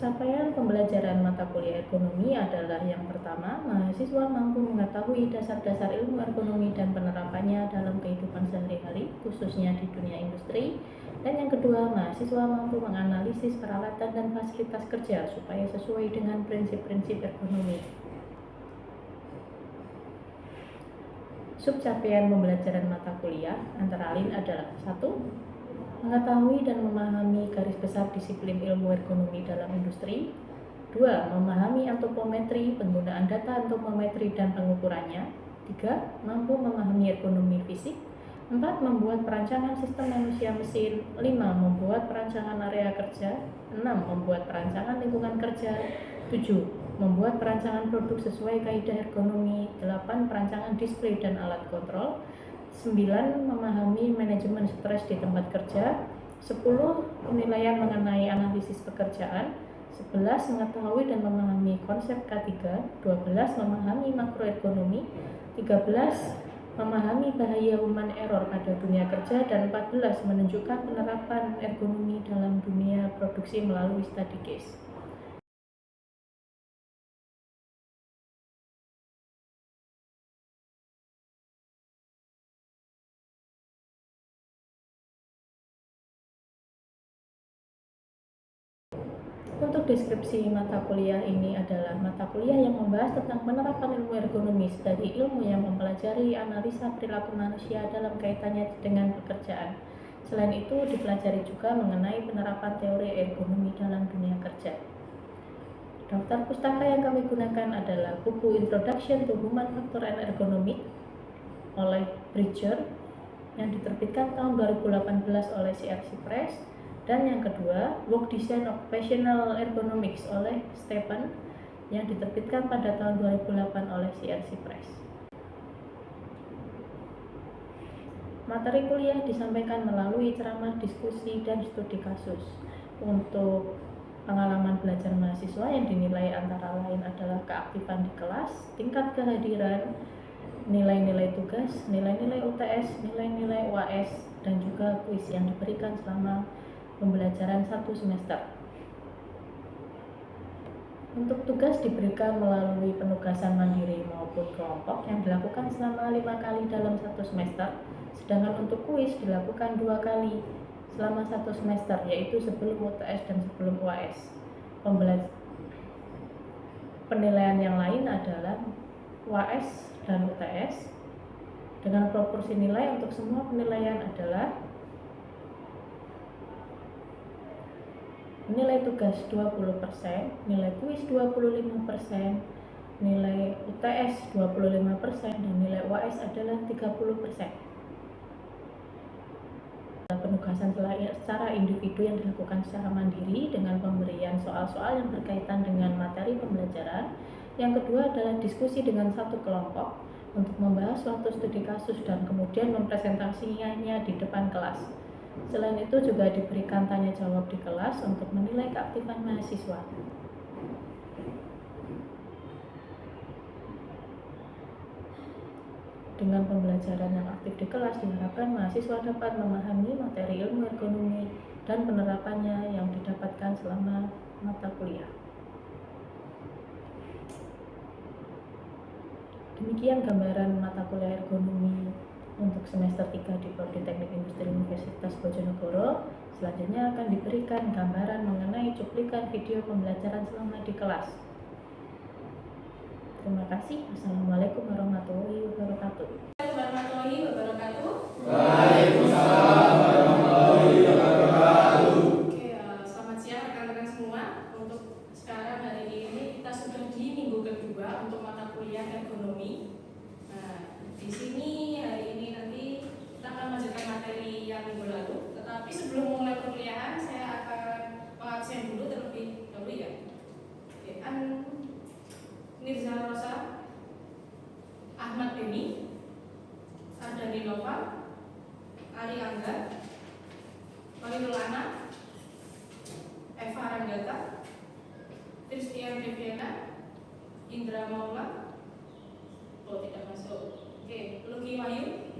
Capaian pembelajaran mata kuliah ekonomi adalah yang pertama, mahasiswa mampu mengetahui dasar-dasar ilmu ekonomi dan penerapannya dalam kehidupan sehari-hari, khususnya di dunia industri. Dan yang kedua, mahasiswa mampu menganalisis peralatan dan fasilitas kerja supaya sesuai dengan prinsip-prinsip ekonomi. Subcapaian pembelajaran mata kuliah antara lain adalah 1. Mengetahui dan memahami garis besar disiplin ilmu ekonomi dalam industri. 2. Memahami antropometri, penggunaan data antropometri dan pengukurannya. 3. Mampu memahami ekonomi fisik. 4. Membuat perancangan sistem manusia mesin. 5. Membuat perancangan area kerja. 6. Membuat perancangan lingkungan kerja. 7. Membuat perancangan produk sesuai kaidah ergonomi. 8. Perancangan display dan alat kontrol. 9. Memahami manajemen stres di tempat kerja. 10. Penilaian mengenai analisis pekerjaan. 11. Mengetahui dan memahami konsep K3. 12. Memahami makroekonomi. 13. Memahami bahaya human error pada dunia kerja. Dan 14. Menunjukkan penerapan ergonomi dalam dunia produksi melalui study case. Untuk deskripsi mata kuliah ini adalah mata kuliah yang membahas tentang penerapan ilmu ergonomi sebagai ilmu yang mempelajari analisa perilaku manusia dalam kaitannya dengan pekerjaan. Selain itu, dipelajari juga mengenai penerapan teori ergonomi dalam dunia kerja. Daftar pustaka yang kami gunakan adalah buku Introduction to Human Factor and Ergonomics oleh Bridger yang diterbitkan tahun 2018 oleh CRC Press. Dan yang kedua, Work Design Occupational Ergonomics oleh Stephen yang diterbitkan pada tahun 2008 oleh CRC Press. Materi kuliah disampaikan melalui ceramah, diskusi, dan studi kasus. Untuk pengalaman belajar mahasiswa yang dinilai antara lain adalah keaktifan di kelas, tingkat kehadiran, nilai-nilai tugas, nilai-nilai UTS, nilai-nilai UAS, dan juga kuis yang diberikan selama pembelajaran 1 semester. Untuk tugas diberikan melalui penugasan mandiri maupun kelompok yang dilakukan selama 5 kali dalam 1 semester, sedangkan untuk kuis dilakukan 2 kali selama 1 semester, yaitu sebelum UTS dan sebelum UAS. Penilaian yang lain adalah UAS dan UTS dengan proporsi nilai untuk semua penilaian adalah nilai tugas 20%, nilai kuis 25%, nilai UTS 25%, dan nilai UAS adalah 30%. Penugasan secara individu yang dilakukan secara mandiri dengan pemberian soal-soal yang berkaitan dengan materi pembelajaran. Yang kedua adalah diskusi dengan satu kelompok untuk membahas suatu studi kasus dan kemudian mempresentasikannya di depan kelas. Selain itu juga diberikan tanya jawab di kelas untuk menilai keaktifan mahasiswa. Dengan pembelajaran yang aktif di kelas diharapkan mahasiswa dapat memahami materi ilmu ergonomi dan penerapannya yang didapatkan selama mata kuliah. Demikian gambaran mata kuliah ergonomi untuk semester 3 di Politeknik Industri Universitas Bojonegoro. Selanjutnya akan diberikan gambaran mengenai cuplikan video pembelajaran selama di kelas. Terima kasih. Assalamualaikum warahmatullahi wabarakatuh. Waalaikumsalam warahmatullahi wabarakatuh. Oke, selamat siang rekan-rekan semua. Untuk sekarang hari ini kita sudah di minggu kedua untuk mata kuliah ekonomi. Nah, di sini hari ini nanti kita akan melanjutkan materi yang minggu lalu. Tetapi sebelum memulai perkuliahan, saya akan mengabsen dulu terlebih dahulu ya. Oke, Nirza Rosa, Ahmad Beni, Ardani Nova, Ari Angga, Marinul Ana, Eva Ranggata, Christian Deviana, Indra Maula. Oh, tidak masuk. Oke, Luki Wahyu.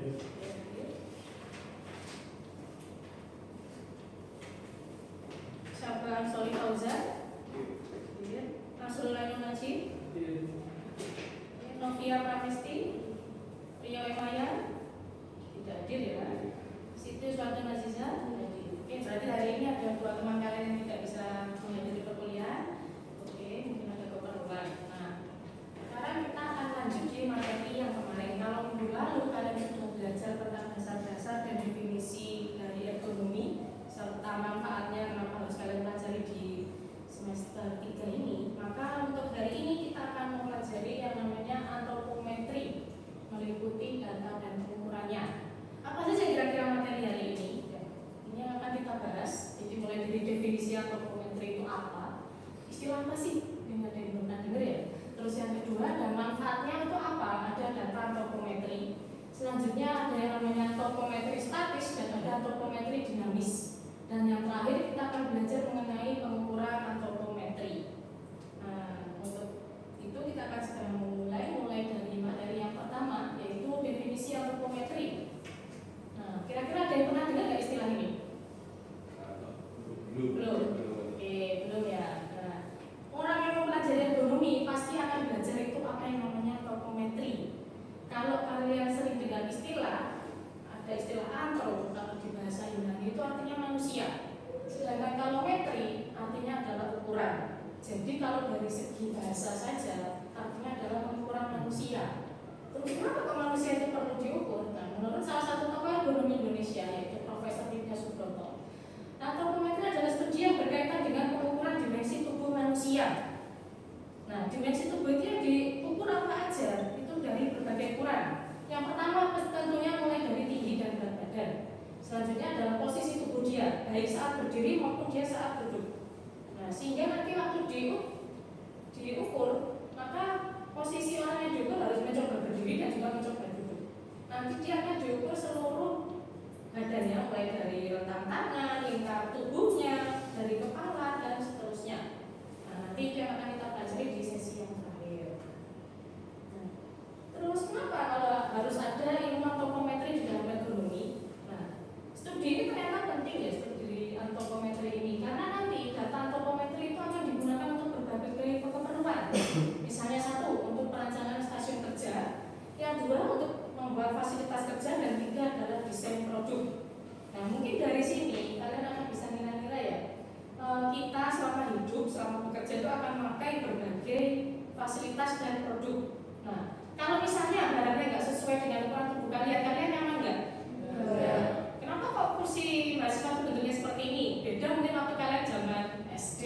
Syabran Soli Fauzan, Novia Pramesti, Rio Emaya, tidak hadir ya. Siti Suatu Naziza, tidak hadir. Oke, berarti hari ini ada 2 teman kalian yang tidak bisa menghadiri perkuliahan. Oke, mungkin ada keperluan. Nah, sekarang kita akan lanjut di materi yang kemarin. Kalau minggu lalu kalian sudah belajar tentang dasar-dasar dan definisi dari ekonomi serta manfaatnya kenapa harus kalian pelajari di semester 3 ini, maka untuk hari ini kita akan mempelajari yang namanya antropometri, meliputi data dan pengukurannya. Apa saja kira-kira materi hari ini? Ini yang akan kita bahas. Jadi mulai dari definisi antropometri itu apa, istilah apa sih? Yang ada yang pernah dengar ya. Terus yang kedua, dan manfaatnya itu apa? Ada data antropometri. Selanjutnya ada yang namanya antropometri statis dan ada antropometri dinamis. Dan yang terakhir kita akan belajar mengenai pengukuran antropometri. Nah, untuk itu kita akan segera mulai dari materi yang pertama, yaitu definisi antropometri. Nah, kira-kira ada yang pernah dengar nggak istilah ini? Belum. Oke, belum ya. Nah, orang yang mempelajari ekonomi pasti akan belajar itu apa yang namanya antropometri. Kalau kalian sering dengar istilah, ada istilah antro, kalau di bahasa Yunani itu artinya manusia. Sedangkan kalau metri artinya adalah ukuran. Jadi kalau dari segi bahasa saja artinya adalah pengukuran manusia. Terus kenapa ke manusia itu perlu diukur? Nah, menurut salah satu tokoh ekonomi Indonesia yaitu Profesor Widya Subroto, antropometri adalah studi yang berkaitan dengan pengukuran dimensi tubuh manusia. Nah, dimensi tubuh itu yang diukur apa aja? Itu dari berbagai ukuran. Yang pertama tentunya mulai dari tinggi dan berat badan. Selanjutnya adalah posisi tubuh dia, baik saat berdiri maupun dia saat duduk. Nah, sehingga nanti waktu diukur, maka posisi orang yang diukur harus mencoba berdiri dan juga mencoba duduk. Nanti dia akan diukur seluruh badannya, mulai dari rentang tangan, lingkar tubuhnya, dari kepala dan seterusnya. Nah, nanti itu yang akan kita pelajari di sesi yang terakhir. Nah, terus kenapa kalau harus ada ilmu antropometri di dalam ekonomi? Nah, studi ini ternyata penting ya, studi antropometri ini, karena nanti data antropometri itu akan digunakan untuk berbagai keperluan. Misalnya satu, untuk perancangan stasiun kerja, yang dua untuk membuat fasilitas kerja, dan tiga adalah desain produk. Nah, mungkin dari sini kalian akan bisa ngira-ngira ya, kita selama hidup, selama bekerja itu akan memakai berbagai fasilitas dan produk. Nah, kalau misalnya barangnya nggak sesuai dengan ukuran tubuh kalian nyaman nggak? Kenapa kok kursi mahasiswa itu bentuknya seperti ini? Beda mungkin waktu kalian zaman SD,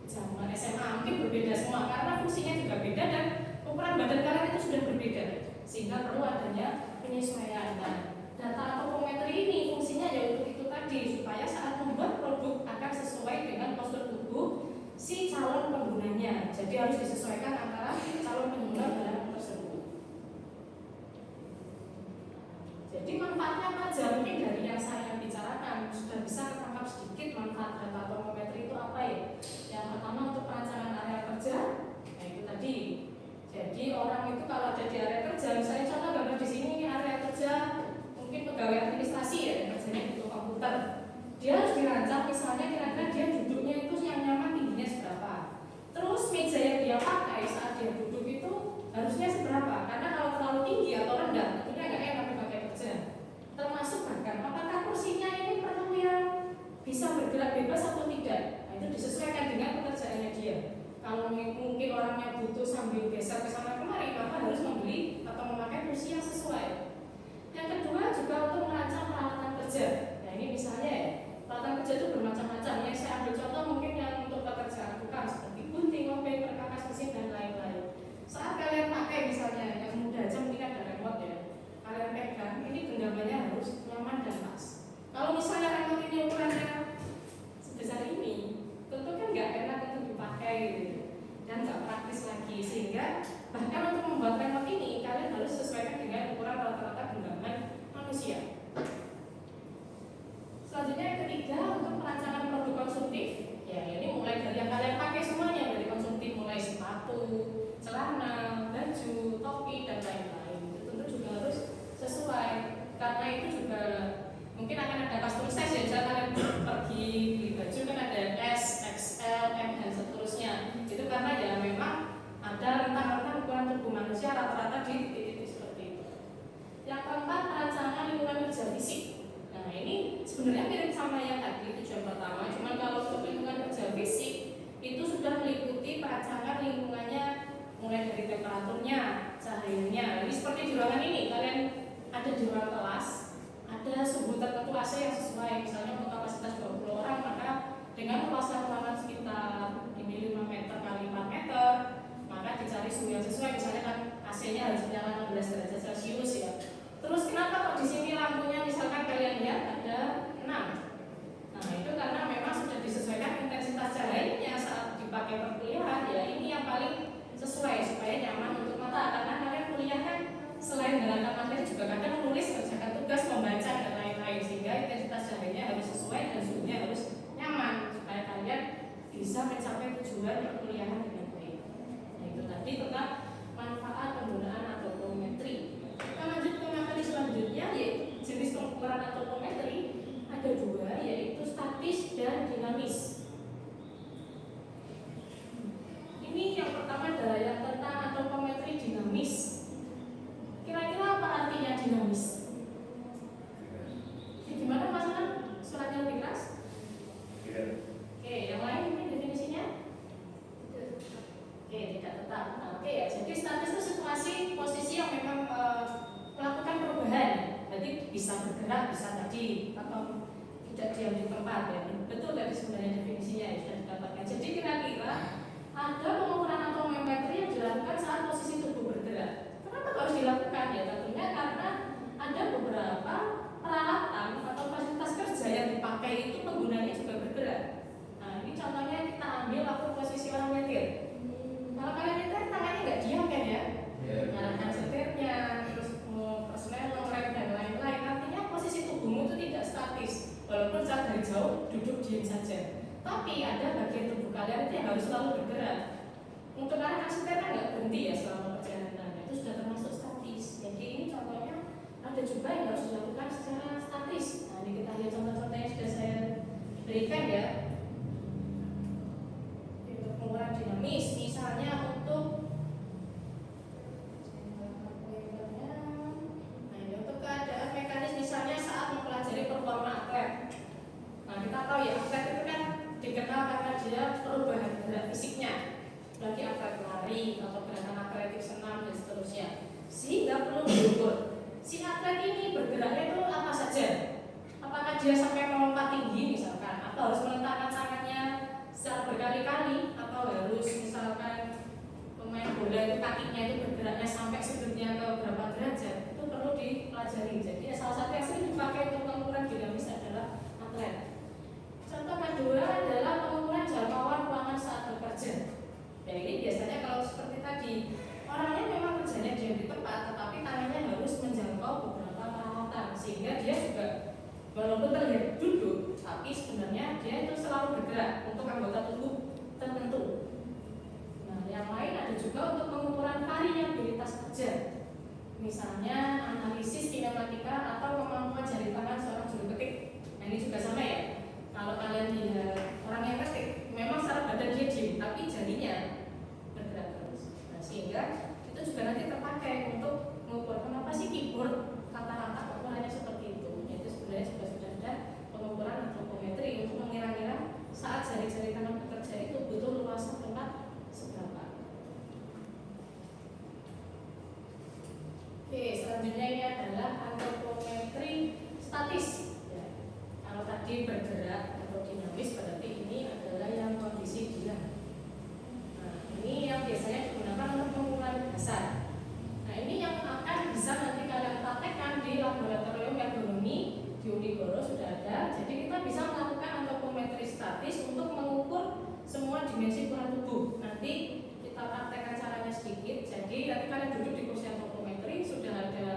zaman SMA mungkin berbeda semua karena fungsinya juga beda dan ukuran badan kalian itu sudah berbeda, sehingga perlu adanya penyesuaian. Nah, data antropometri ini fungsinya ya untuk itu tadi, supaya saat membuat produk akan sesuai dengan postur tubuh si calon penggunanya. Jadi harus disesuaikan antara calon pengguna barang tersebut. Jadi manfaatnya apa aja? Mungkin dari yang saya bicarakan sudah bisa ketangkap sedikit manfaat data antropometri itu apa ya? Yang pertama untuk perancangan area kerja, nah itu tadi. Jadi orang itu kalau ada di area kerja, misalnya contoh gambar di sini area kerja mungkin pegawai administrasi ya, kerjanya butuh komputer. Dia harus dirancang misalnya kira-kira dia duduknya itu yang nyaman tingginya seberapa. Terus meja yang dia pakai saat dia duduk itu harusnya seberapa? Karena kalau terlalu tinggi atau rendah tentunya nggak enak dipakai kerja. Termasuk bahkan apakah kursinya ini perlu yang bisa bergerak bebas atau tidak? Nah, itu disesuaikan dengan pekerjaannya dia. Kalau mungkin orangnya butuh sambil geser ke sana kemari, maka harus membeli atau memakai kursi yang sesuai. Yang kedua juga untuk merancang peralatan kerja. Nah, ini misalnya ya, peralatan kerja itu bermacam-macam. Yang saya ambil contoh mungkin yang untuk pekerjaan tukang seperti gunting, ngopeng, perkakas mesin dan lain-lain. Saat kalian pakai misalnya yang mudah aja mungkin ada remote ya, kalian pegang, ini genggamannya harus nyaman dan pas. Kalau misalnya remote ini ukurannya sebesar ini, tentu kan nggak enak untuk dipakai gitu, dan nggak praktis lagi. Sehingga bahkan untuk membuat remote ini kalian harus sesuaikan dengan ukuran rata-rata genggaman manusia. Selanjutnya yang ketiga untuk perancangan produk konsumtif. Ya, ini mulai dari yang kalian pakai semuanya, dari konsumtif mulai sepatu, celana, baju, topi dan lain-lain. Itu tentu juga harus sesuai. Karena itu juga mungkin akan ada custom size ya. Misalnya kalian pergi beli baju kan ada S, XL, M dan seterusnya. Itu karena ya memang ada rentang-rentang ukuran tubuh manusia rata-rata di tujuan pertama. Cuman kalau untuk lingkungan kerja fisik itu sudah meliputi perancangan lingkungannya, mulai dari temperaturnya, cahayanya. Jadi seperti di ruangan ini, kalian ada di ruang kelas, ada suhu tertentu AC yang sesuai. Misalnya untuk kapasitas 20 orang, maka dengan luasan ruangan sekitar ini 5 meter kali 4 meter, maka dicari suhu yang sesuai. Misalnya kan AC-nya harus menyala 16 derajat Celcius ya. Terus kenapa kok di sini lampunya misalkan kalian lihat ada 6? Nah itu karena memang sudah disesuaikan intensitas cahayanya saat dipakai perkuliahan ya, ini yang paling sesuai supaya nyaman untuk mata. Karena kalian kuliah kan selain dengan materi juga kadang menulis, kerjakan tugas, membaca dan lain-lain, sehingga intensitas cahayanya harus sesuai dan suhunya harus nyaman supaya kalian bisa mencapai tujuan perkuliahan dengan baik. Nah itu tadi tentang manfaat penggunaan atopometri. Kita lanjut ke materi selanjutnya, yaitu jenis pengukuran atopometri ada 2, yaitu statis dan dinamis. Ini yang pertama adalah yang tentang atopometri dinamis. Kira-kira apa artinya dinamis? Gimana Mas Anam? Suratnya lebih keras? Oke, yang lain ini definisinya? Oke, tidak tetap. Nah, oke ya. Jadi statis itu situasi posisi yang memang melakukan perubahan. Berarti bisa bergerak, bisa tadi atau tidak diam di tempat ya. Betul tadi sebenarnya definisinya ya, sudah didapatkan. Jadi kira-kira ada pengukuran atopometri yang dilakukan saat posisi tubuh bergerak. Kenapa harus dilakukan ya? Tentunya karena ada beberapa peralatan atau fasilitas kerja yang dipakai itu penggunanya juga bergerak. Nah ini contohnya kita ambil waktu posisi orang nyetir. Kalau kalian nyetir tangannya nggak diam kan ya? Nyalakan setirnya, terus personel ngerem dan lain-lain. Artinya posisi tubuhmu itu tidak statis. Walaupun saat dari jauh duduk diam saja. Tapi ada bagian tubuh kalian itu yang harus selalu bergerak. Untuk arahkan setir kan nggak berhenti ya selama perjalanan. Itu sudah termasuk statis. Jadi ini contohnya ada juga yang harus dilakukan secara statis. Nah ini kita lihat contoh-contoh yang sudah saya berikan ya. Untuk pengukuran dinamis, misalnya untuk keadaan mekanis, misalnya saat mempelajari performa atlet. Nah kita tahu ya atlet itu kan dikenal karena dia perubahan gerak fisiknya, bagi atlet lari atau gerakan atletik senam dan seterusnya, sehingga perlu diukur si atlet ini bergeraknya itu apa saja. Apakah dia sampai melompat tinggi misalkan, atau harus meletakkan tangannya secara berkali-kali, atau harus misalkan pemain bola itu kakinya itu bergeraknya sampai sudutnya ke berapa derajat, itu perlu dipelajari. Jadi salah satu yang sering dipakai untuk pengukuran dinamis adalah atlet. Contoh kedua adalah pengukuran jangkauan ruangan saat bekerja. Ya ini biasanya kalau seperti tadi, orangnya memang kerjanya diam di tempat, tetapi tangannya harus menjangkau beberapa peralatan, sehingga dia juga walaupun terlihat duduk, tapi sebenarnya dia itu selalu bergerak untuk anggota tubuh tertentu. Nah, yang lain ada juga untuk pengukuran variabilitas kerja, misalnya analisis kinematika atau kemampuan jari tangan seorang juru ketik. Nah, ini juga sama ya. Kalau kalian lihat orang yang ketik, memang secara badan dia diam, tapi jarinya bergerak terus. Nah, sehingga itu juga nanti terpakai untuk mengukur kenapa sih keyboard rata-rata ukurannya seperti itu. Itu sebenarnya juga sudah ada pengukuran atopometri untuk mengira-ngira saat jari-jari tangan bekerja itu butuh luasan tempat seberapa. Oke, selanjutnya ini adalah atopometri statis. Ya. Kalau tadi bergerak atau dinamis, berarti ini adalah yang kondisi diam. Nah, ini yang biasanya digunakan untuk pengukuran dasar. Nah, ini yang akan bisa nanti kalian praktekkan di laboratorium ergonomi di Unigoro sudah ada. Jadi kita bisa melakukan atopometri statis untuk mengukur semua dimensi ukuran tubuh. Nanti kita praktekkan caranya sedikit. Jadi nanti kalian duduk di kursi atopometri, sudah ada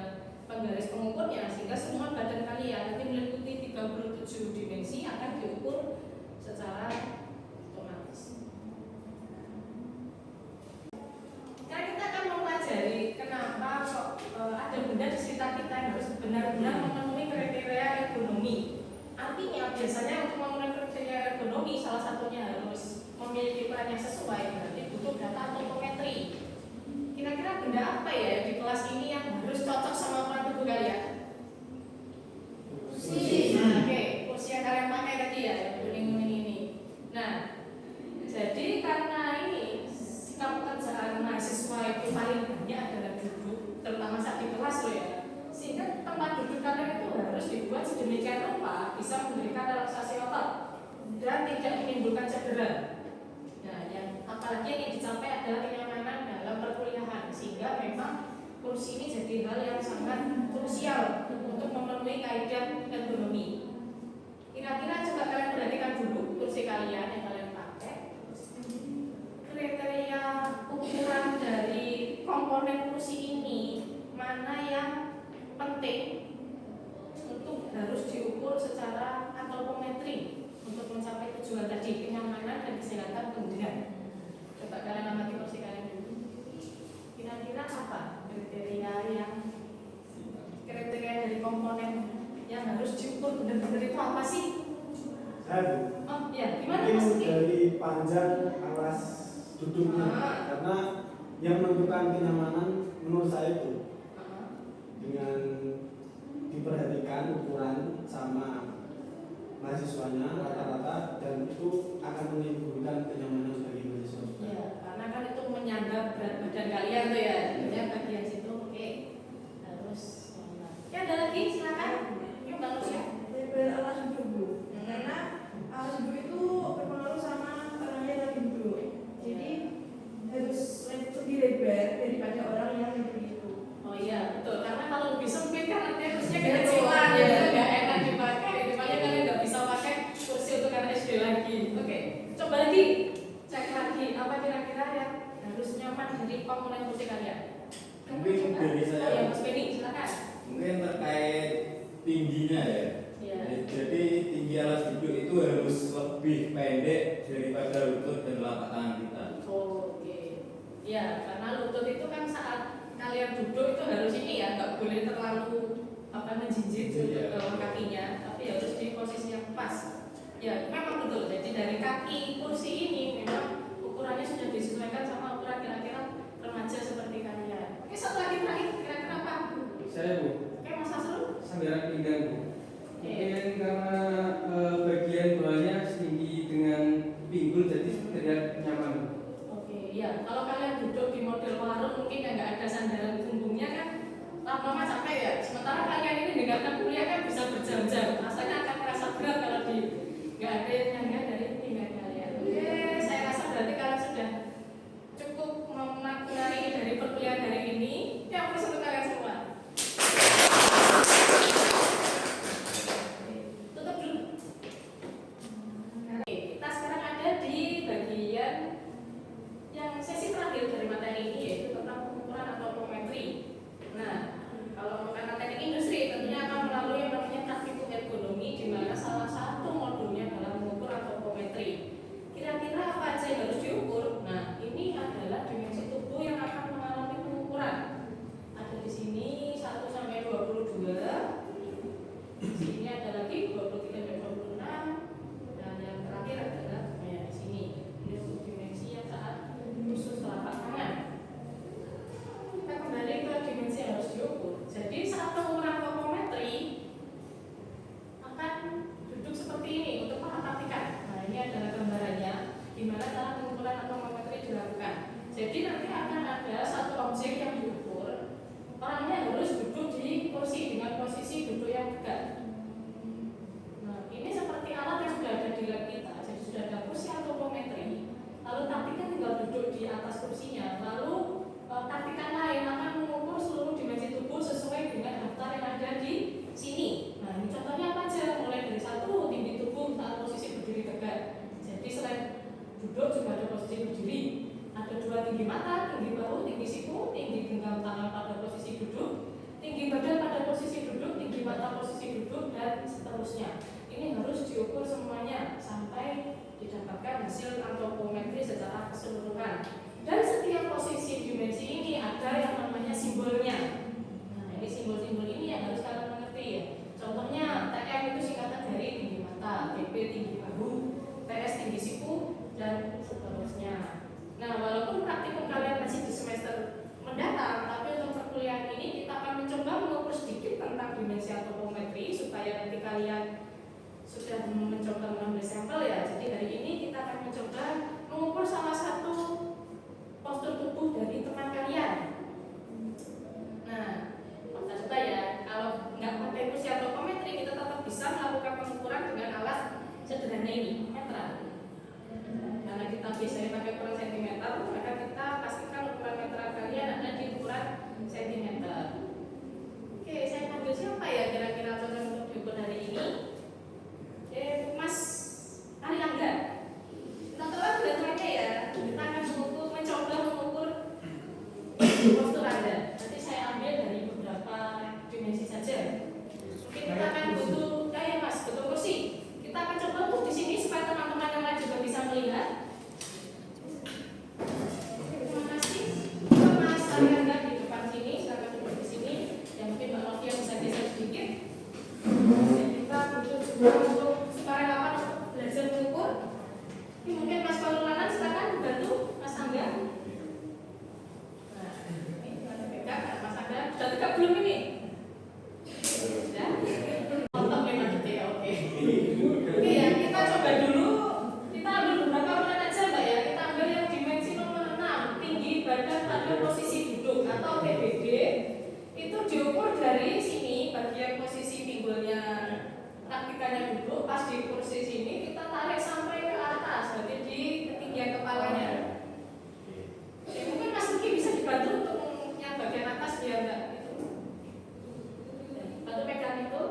penggaris pengukurnya, sehingga semua badan kalian nanti meliputi 37 dimensi akan diukur secara otomatis. Sekarang kita akan mempelajari kenapa kok ada benda di sekitar kita yang harus benar-benar memenuhi kriteria ergonomi. Artinya biasanya untuk memenuhi kriteria ergonomi salah satunya harus memiliki ukuran yang sesuai, berarti butuh data atopometri. Kira-kira benda apa ya di kelas ini yang harus cocok sama ukuran tubuh kalian? Kursi. Nah, oke, kursi yang kalian pakai tadi ya. tempat duduk kalian itu harus dibuat sedemikian rupa bisa memberikan relaksasi otot dan tidak menimbulkan cedera. Nah, yang apalagi yang dicapai adalah kenyamanan dalam perkuliahan, sehingga memang kursi ini jadi hal yang sangat krusial untuk memenuhi kaidah ergonomi. Kira-kira coba kalian perhatikan dulu kursi kalian yang kalian pakai. Kriteria ukuran dari komponen kursi ini mana yang penting untuk harus diukur secara antropometri untuk mencapai tujuan tadi, kenyamanan dan kesehatan pengguna. Coba kalian amati kursi kalian dulu. Kira-kira apa kriteria dari komponen yang harus diukur benar-benar itu apa sih? Oh ya, gimana mungkin Mas Uki? dari panjang alas duduknya, karena yang menentukan kenyamanan menurut saya itu dengan diperhatikan ukuran sama mahasiswanya rata-rata, dan itu akan menimbulkan kenyamanan bagi mahasiswa. Ya, karena kan itu menyangga berat badan kalian tuh ya, jadinya bagian situ oke. Harus. Ya ada lagi, silakan. Yuk Bang Lucia. Level alas duduk Bu. Karena alas duduk itu berpengaruh sama orangnya lagi duduk. Jadi harus lebih lebar daripada orang yang duduk itu. Oh iya betul, karena kalau lebih sempit kan artinya kursinya kecilan, jadi nggak enak dipakai. Makanya kalian nggak bisa pakai kursi untuk anak SD lagi. Oke, coba lagi cek lagi apa kira-kira yang harus nyaman dari komponen kursi kalian. Mungkin dari saya. Oh ya Mas Benny, silakan. Mungkin terkait tingginya ya. Iya. Jadi tinggi alas duduk itu harus lebih pendek daripada lutut dan telapak tangan kita. Oh, oke. Ya, karena lutut itu kan saat kalian duduk itu harus ini ya, nggak boleh terlalu menjinjit Iya. ke kakinya, tapi harus di posisi yang pas. Ya, memang betul. Jadi dari kaki kursi ini memang ukurannya sudah disesuaikan sama ukuran kira-kira remaja seperti kalian. Oke, satu lagi terakhir, kira-kira apa? Saya Bu, Oke, Mas Asrul. sandaran pinggang Bu. Oke. Mungkin karena bagian bawahnya setinggi dengan pinggul jadi terlihat nyaman. Oke, ya. Kalau kalian duduk di model warung mungkin yang nggak ada sandaran punggungnya kan lama-lama capek ya. Sementara kalian ini dengarkan kuliah kan bisa berjam-jam. Rasanya akan terasa berat kalau nggak ada yang nyangga dari pinggang kalian. Oke, saya rasa berarti kalian sudah cukup memaknai dari perkuliahan hari ini. Ya, plus untuk kalian semua. Tutup dulu. Oke, kita sekarang ada di bagian yang sesi terakhir dari materi ini, yaitu tentang pengukuran atau otometri. Nah, kalau menggunakan teknik industri tentunya akan melalui yang namanya praktikum ergonomi, di mana salah satu modulnya adalah mengukur antropometri. Kira-kira apa aja yang harus diukur? Nah, ini adalah dimensi tubuh yang akan mengalami pengukuran. Ada di sini 1 sampai 22. Di sini ada lagi 23 sampai 26. Dan yang terakhir adalah di sini. Ini untuk dimensi yang saat khusus telapak tangan. Kita kembali ke dimensi yang harus diukur. Jadi saat pengukuran topometri akan duduk seperti ini untuk perhatikan. Nah, ini adalah gambarannya di mana cara pengukuran topometri dilakukan. Jadi nanti akan ada satu objek yang diukur. Orangnya harus duduk di kursi dengan posisi duduk yang tegak. Nah, ini seperti alat yang sudah ada di lab kita. Jadi sudah ada kursi topometri. Lalu taktiknya tinggal duduk di atas kursinya. Lalu taktikan lain akan mengukur seluruh dimensi tubuh sesuai dengan daftar yang ada di sini. Nah, ini contohnya apa aja? Mulai dari 1, tinggi tubuh saat posisi berdiri tegak. Jadi selain duduk juga ada posisi berdiri. Ada 2, tinggi mata, tinggi bahu, tinggi siku, tinggi genggam tangan pada posisi duduk, tinggi badan pada posisi duduk, tinggi mata posisi duduk, dan seterusnya. Ini harus diukur semuanya sampai didapatkan hasil antropometri secara keseluruhan. Dan setiap posisi dimensi ini ada yang namanya simbolnya. Nah, ini simbol-simbol ini yang harus kalian mengerti ya. Contohnya TM itu singkatan dari tinggi mata, TP tinggi bahu, TS tinggi siku, dan seterusnya. Nah, walaupun praktikum kalian masih di semester mendatang, tapi untuk perkuliahan ini kita akan mencoba mengukur sedikit tentang dimensi antropometri supaya nanti kalian sudah mencoba mengambil sampel ya. Jadi hari ini kita akan mencoba mengukur salah satu postur tubuh dari teman kalian. Nah, kita coba ya. Kalau nggak Sudah belum ini? Sudah. Mantap memang gitu ya, oke. Oke ya, kita coba dulu. Kita ambil beberapa ukuran aja Mbak ya. Kita ambil yang dimensi nomor 6, tinggi badan pada posisi duduk atau TBD. Itu diukur dari sini, bagian posisi pinggulnya praktikannya duduk. Pas di kursi sini kita tarik sampai ke atas, berarti di ketinggian kepalanya. Ya, mungkin Mas Luki bisa dibantu untuk yang bagian atas biar enggak itu. Bantu pegang itu.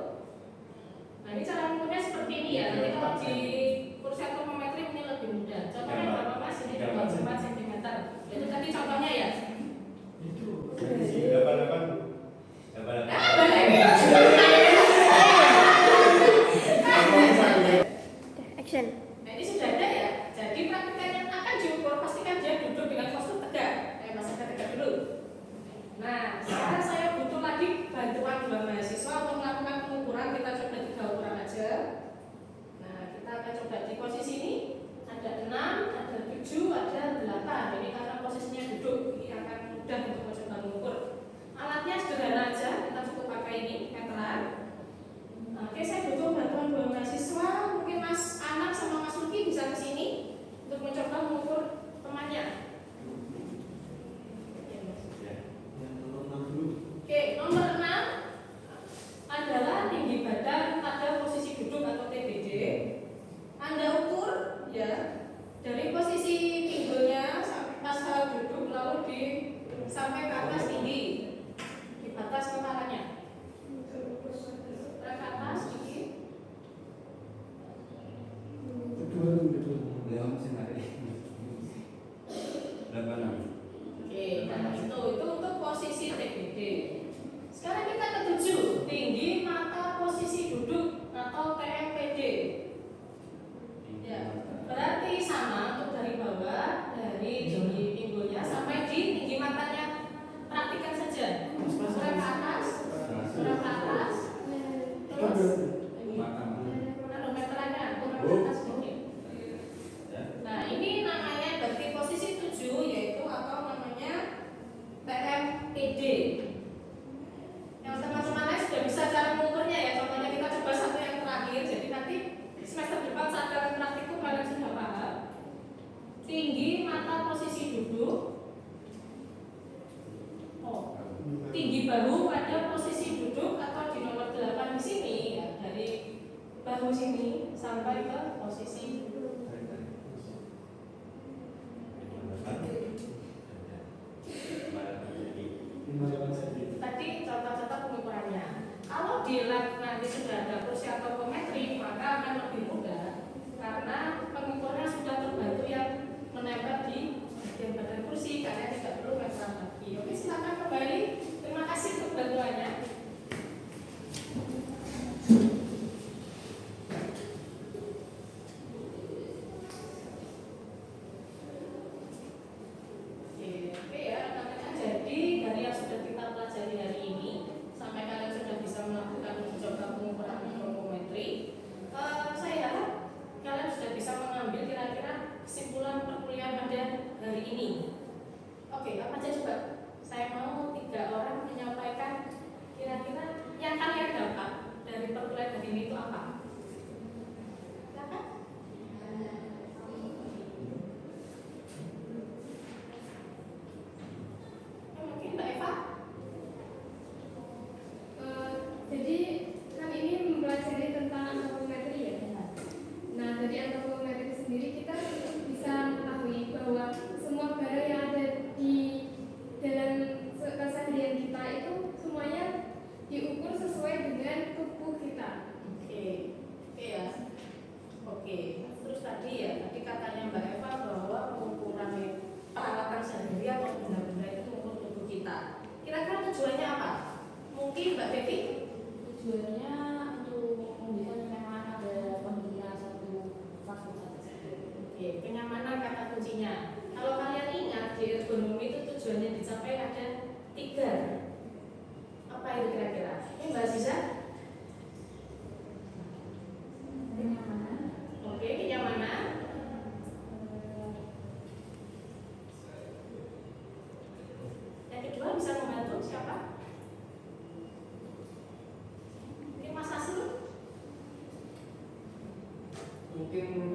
Nah ini cara mengukurnya seperti ini ya. Nanti kalau di kursi anemometri ini lebih mudah. Contohnya berapa Mas? Ini 24 cm. Itu tadi contohnya ya. Action. Nah ini sudah ada ya. Jadi praktikan yang akan diukur pastikan dia duduk dengan postur tegak. Mas tegak dulu. Nah sekarang saya butuh lagi bantuan dua mahasiswa untuk melakukan pengukuran. Kita coba 3 ukuran aja. Nah kita akan coba di posisi ini ada 6, ada 7, ada 8. Ini karena posisinya duduk, ini akan mudah untuk mencoba mengukur. Alatnya sederhana aja, kita cukup pakai ini meteran. Nah, oke, saya butuh bantuan 2 mahasiswa. Mungkin Mas Anak sama Mas Luki bisa ke sini untuk mencoba mengukur temannya. Yang nomor 6 dulu. Oke, nomor 6 adalah tinggi badan pada posisi duduk atau TBD. Anda ukur ya dari posisi pinggulnya sampai pas duduk lalu sampai ke atas tinggi di batas kepalanya. Ke atas tinggi. Oke, nah itu untuk posisi TBD. Sekarang kita ke 7, tinggi mata posisi duduk atau TMPD. Ya, berarti sama untuk dari bawah, dari tinggi pinggulnya sampai di tinggi matanya. Praktikan saja. Surah ke atas, surah ke atas, terus meterannya kurang ke atas sedikit. Nah ini namanya berarti posisi 7, yaitu atau namanya TMPD. Yang teman-teman lain sudah bisa cara mengukurnya ya. Contohnya kita coba satu yang terakhir. Jadi nanti semester depan saat kalian praktikum kalian sudah paham. Tinggi mata posisi duduk. Oh, tinggi bahu pada posisi duduk atau di nomor 8 di sini ya, dari bahu sini sampai ke posisi tadi contoh-contoh pengukurannya. Kalau di lab nanti sudah ada kursi anemometri maka akan lebih mudah karena pengukurnya sudah terbantu yang menempel di bagian badan kursi karena tidak perlu meteran lagi. Oke, silakan kembali. Terima kasih untuk bantuannya. Oke ya, rekan-rekan. Jadi dari yang sudah kita pelajari hari ini sampai kalian sudah bisa melakukan coba pengukuran anemometri, saya harap kalian sudah bisa mengambil kira-kira kesimpulan perkuliahan pada hari ini. Oke, apa aja coba? Saya mau 3 orang menyampaikan kira-kira yang kalian dapat dari perkuliahan hari ini itu apa? Silakan. Mungkin Mbak Eva. Jadi kan ini mempelajari tentang antropometri ya. Nah dari antropometri sendiri kita bisa mengetahui bahwa semua barang yang ada di dalam keseharian kita itu semuanya diukur sesuai dengan tubuh kita. Oke ya. Oke. Terus tadi ya, tadi katanya Mbak Eva bahwa pengukuran peralatan sehari atau benda-benda itu mengukur tubuh kita. Kira-kira tujuannya apa? Mungkin Mbak Devi? Tujuannya untuk memberikan kenyamanan pada pengguna satu fasilitas tersebut. Oke, kenyamanan kata kuncinya. Kalau kalian ingat di ergonomi itu tujuannya dicapai ada 3. Apa itu kira-kira? Ini Mbak Aziza? Kenyamanan. Oke, kenyamanan. Yang kedua bisa membantu siapa? mungkin